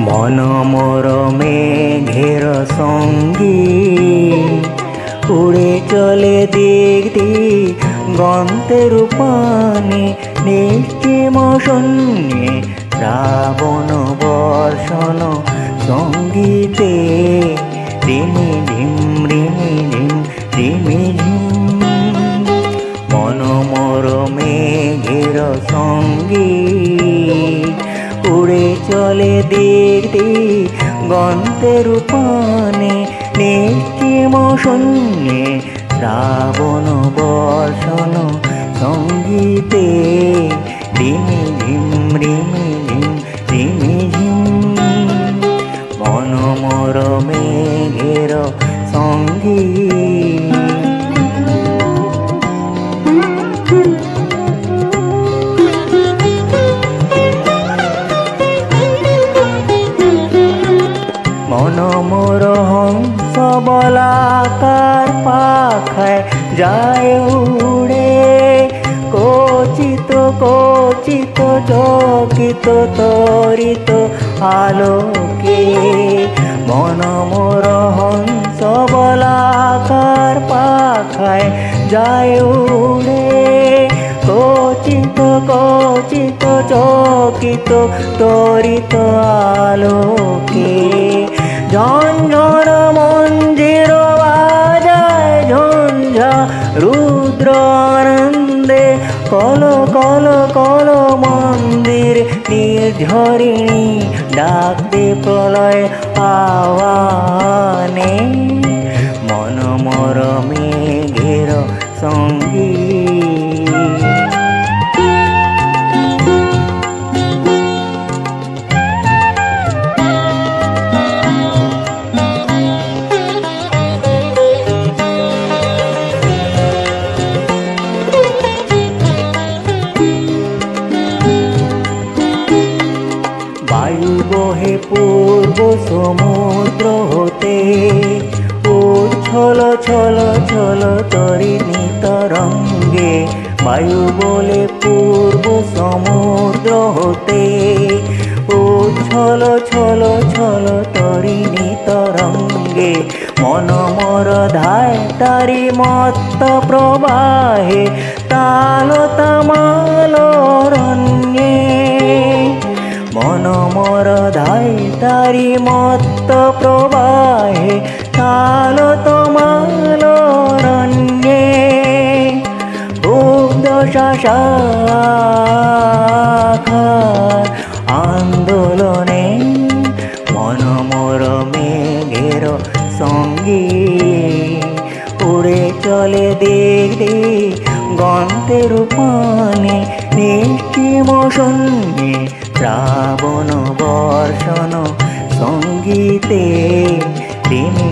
মন মোর মেঘের সঙ্গী উড়ে চলে দিক দিক গন্তের পানে নিশ্চিম শূন্যে শ্রাবণ বর্ষণ সঙ্গীতে রিমি ঝিম রিমি ঝিম রিমি ঝিম মন মোর মেঘের সঙ্গী উড়ে চলে দিক দিক গন্তের পানে নিশ্চিম শূন্যে শ্রাবণ বর্ষণ সঙ্গীতে রিমি ঝিম রিমি ঝিম রিমি ঝিম মন মোর মেঘের সঙ্গী। মন মোর হংস বলাকার পাখায় যায় উড়ে কচিত কচিত চকিত তরিত আলোকে মন মোর হংস বলাকার পাখায় যায় উড়ে কচিত কচিত চকিত তরিত আলোকে ঝঞ্ঝর মঞ্জির বাজায় ঝঞ্ঝা রুদ্র আনন্দে কল কল কল মন্দির নির্ঝরিণী ডাক দে প্রলয় আওয়ানে মন মোর মেঘের সঙ্গী। বায়ু বহে পূর্ব সমুদ্র হতে উচ্ছল ছল ছল তরিণী তরঙ্গে বায়ু বলে পূর্ব সমুদ্র হতে উচ্ছল ছল ছল তরিণী তরঙ্গে মন মোর ধায় তারি মত্ত প্রবাহে তাল তামাল রণ্যে মন মোর ধাই তারি মত্ত প্রবাহে তাল তমাল রণ্যে শাখার আন্দোলনে মন মোর মেঘের সঙ্গী উড়ে চলে দিক দিক গন্তের পানে নিশ্চিম শূন্যে শ্রাবণ বর্ষণ সঙ্গীতে রিমি